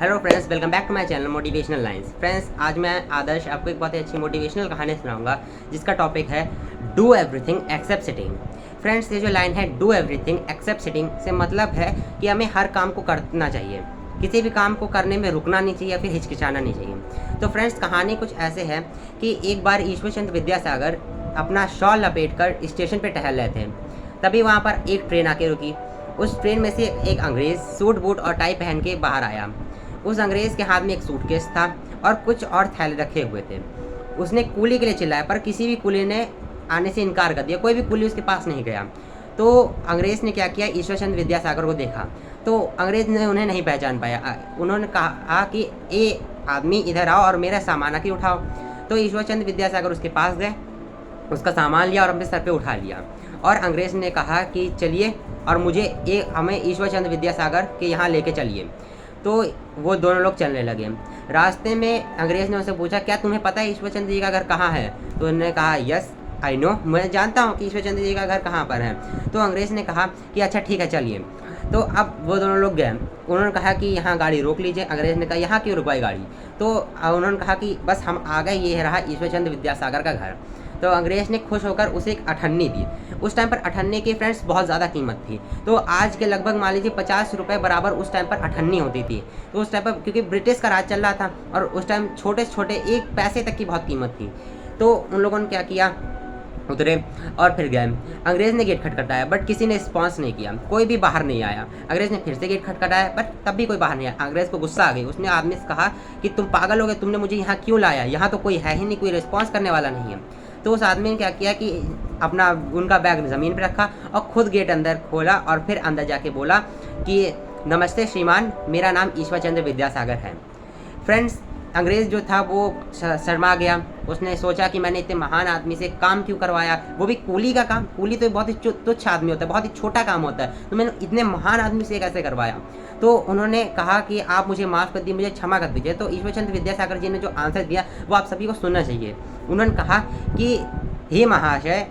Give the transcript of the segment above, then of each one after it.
Hello friends, welcome back to my channel motivational lines. Friends, आज मैं आदर्श आपको एक बहुत ही अच्छी मोटिवेशनल कहानी सुनाऊंगा जिसका टॉपिक है do everything except sitting. Friends, ये जो लाइन है डू एवरीथिंग एक्सेप्ट सिटिंग से मतलब है कि हमें हर काम को करना चाहिए, किसी भी काम को करने में रुकना नहीं चाहिए या फिर हिचकिचाना नहीं चाहिए। तो फ्रेंड्स, कहानी कुछ ऐसे है कि एक बार ईश्वरचंद्र विद्यासागर अपना शॉल लपेटकर स्टेशन पर टहल रहे थे। तभी वहाँ पर एक ट्रेन आके रुकी। उस ट्रेन में से एक अंग्रेज़ सूट बूट और टाई पहन के बाहर आया। उस अंग्रेज़ के हाथ में एक सूटकेस था और कुछ और थैले रखे हुए थे। उसने कूली के लिए चिल्लाया, पर किसी भी कूली ने आने से इनकार कर दिया। कोई भी कूली उसके पास नहीं गया। तो अंग्रेज़ ने क्या किया, ईश्वरचंद्र विद्यासागर को देखा तो अंग्रेज़ ने उन्हें नहीं पहचान पाया। उन्होंने कहा कि ए आदमी इधर आओ और मेरा सामान आके उठाओ। तो ईश्वरचंद्र विद्यासागर उसके पास गए, उसका सामान लिया और अपने सर पे उठा लिया। और अंग्रेज़ ने कहा कि चलिए और हमें ईश्वरचंद्र विद्यासागर के यहाँ लेके चलिए। तो वो दोनों लोग चलने लगे। रास्ते में अंग्रेज़ ने उनसे पूछा, क्या तुम्हें पता है ईश्वरचंद्र जी का घर कहाँ है? तो उन्होंने कहा यस आई नो, मैं जानता हूँ कि ईश्वरचंद्र जी का घर कहाँ पर है। तो अंग्रेज़ ने कहा कि अच्छा ठीक है चलिए। तो अब वो दोनों लोग गए। उन्होंने कहा कि यहाँ गाड़ी रोक लीजिए। अंग्रेज़ ने कहा यहाँ क्यों रुकवाई गाड़ी? तो उन्होंने कहा कि बस हम आ गए, ये रहा ईश्वरचंद्र विद्यासागर का घर। तो अंग्रेज़ ने खुश होकर उसे एक अठन्नी दी। उस टाइम पर अठन्नी की फ्रेंड्स बहुत ज़्यादा कीमत थी। तो आज के लगभग मान लीजिए 50 रुपये बराबर उस टाइम पर अठन्नी होती थी। तो उस टाइम पर क्योंकि ब्रिटिश का राज चल रहा था और उस टाइम छोटे छोटे 1 पैसे तक की बहुत कीमत थी। तो उन लोगों ने क्या किया, उतरे और फिर गए। अंग्रेज़ ने गेट खटखटाया बट किसी ने रिस्पॉन्स नहीं किया, कोई भी बाहर नहीं आया। अंग्रेज़ ने फिर से गेट खटखटाया बट तब भी कोई बाहर नहीं आया। अंग्रेज़ को गुस्सा आ गई। उसने आदमी से कहा कि तुम पागल हो गए, तुमने मुझे यहाँ क्यों लाया? यहाँ तो कोई है ही नहीं, कोई रिस्पॉन्स करने वाला नहीं है। तो उस आदमी ने क्या किया कि अपना उनका बैग ज़मीन पर रखा और ख़ुद गेट अंदर खोला और फिर अंदर जाके बोला कि नमस्ते श्रीमान, मेरा नाम ईश्वरचंद्र विद्यासागर है। फ्रेंड्स, अंग्रेज़ जो था वो शर्मा गया। उसने सोचा कि मैंने इतने महान आदमी से काम क्यों करवाया, वो भी कूली का काम। कूली तो बहुत ही तुच्छ आदमी होता है, बहुत ही छोटा काम होता है, तो मैंने इतने महान आदमी से कैसे करवाया? तो उन्होंने कहा कि आप मुझे माफ़ कर दीजिए, मुझे क्षमा कर दीजिए। तो ईश्वरचंद्र विद्यासागर जी ने जो आंसर दिया वो आप सभी को सुनना चाहिए। उन्होंने कहा कि हे महाशय,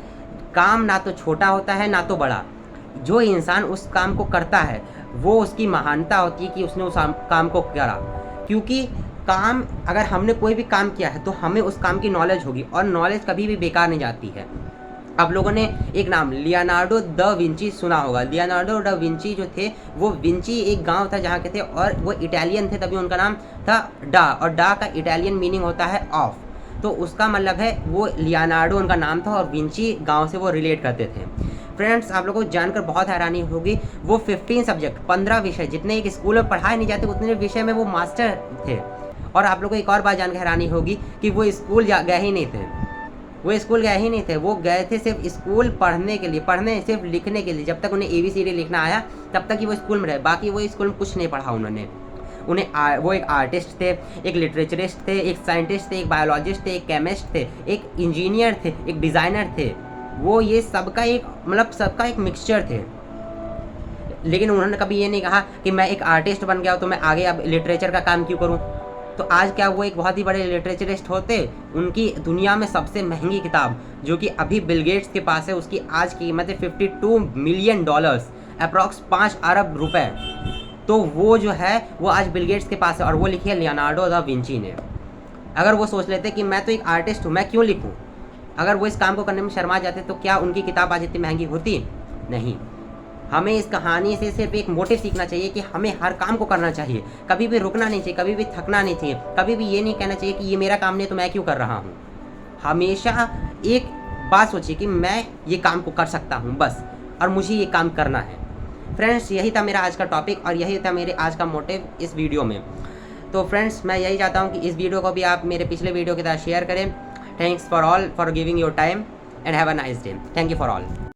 काम ना तो छोटा होता है ना तो बड़ा। जो इंसान उस काम को करता है वो उसकी महानता होती है कि उसने उस काम को करा। क्योंकि काम, अगर हमने कोई भी काम किया है तो हमें उस काम की नॉलेज होगी और नॉलेज कभी भी बेकार नहीं जाती है। आप लोगों ने एक नाम लियोनार्डो द विंची सुना होगा। लियोनार्डो द विंची जो थे वो विंची एक गांव था जहाँ के थे और वो इटालियन थे, तभी उनका नाम था डा, और डा का इटालियन मीनिंग होता है ऑफ। तो उसका मतलब है वो लियोनार्डो उनका नाम था और विंची गांव से वो रिलेट करते थे। फ्रेंड्स, आप लोगों को जानकर बहुत हैरानी होगी, वो 15 सब्जेक्ट 15 विषय जितने एक स्कूल में पढ़ाए नहीं जाते उतने विषय में वो मास्टर थे। और आप लोगों को एक और बात जानकर हैरानी होगी कि वो स्कूल गए ही नहीं थे। वो स्कूल गए ही नहीं थे, वो गए थे सिर्फ स्कूल पढ़ने के लिए, पढ़ने सिर्फ लिखने के लिए। जब तक उन्हें ABCD लिखना आया तब तक ही वो स्कूल में रहे, बाकी वो स्कूल में कुछ नहीं पढ़ा उन्होंने। वो एक आर्टिस्ट थे, एक लिटरेचरिस्ट थे, एक साइंटिस्ट थे, एक बायोलॉजिस्ट थे, एक केमिस्ट थे, एक इंजीनियर थे, एक डिज़ाइनर थे। वो ये सबका एक मिक्सचर थे। लेकिन उन्होंने कभी ये नहीं कहा कि मैं एक आर्टिस्ट बन गया तो मैं आगे अब लिटरेचर का काम क्यों करूँ। तो आज क्या वो एक बहुत ही बड़े लिटरेचरिस्ट होते? उनकी दुनिया में सबसे महंगी किताब जो कि अभी बिल गेट्स के पास है, उसकी आज की कीमत है $52 मिलियन, अप्रॉक्स 5 अरब रुपए। तो वो जो है वो आज बिल गेट्स के पास है और वो लिखी है लियोनार्डो दा विंची ने। अगर वो सोच लेते कि मैं तो एक आर्टिस्ट हूँ, मैं क्यों लिखूँ, अगर वो इस काम को करने में शर्मा जाते तो क्या उनकी किताब आज इतनी महंगी होती? नहीं। हमें इस कहानी से सिर्फ एक मोटिव सीखना चाहिए कि हमें हर काम को करना चाहिए, कभी भी रुकना नहीं चाहिए, कभी भी थकना नहीं चाहिए, कभी भी ये नहीं कहना चाहिए कि ये मेरा काम नहीं तो मैं क्यों कर रहा हूँ। हमेशा एक बात सोचिए कि मैं ये काम को कर सकता हूँ बस, और मुझे ये काम करना है। फ्रेंड्स, यही था मेरा आज का टॉपिक और यही था मेरे आज का मोटिव इस वीडियो में। तो फ्रेंड्स, मैं यही चाहता हूँ कि इस वीडियो को भी आप मेरे पिछले वीडियो की तरह शेयर करें। Thanks for all for giving your time and have a nice day. Thank you for all.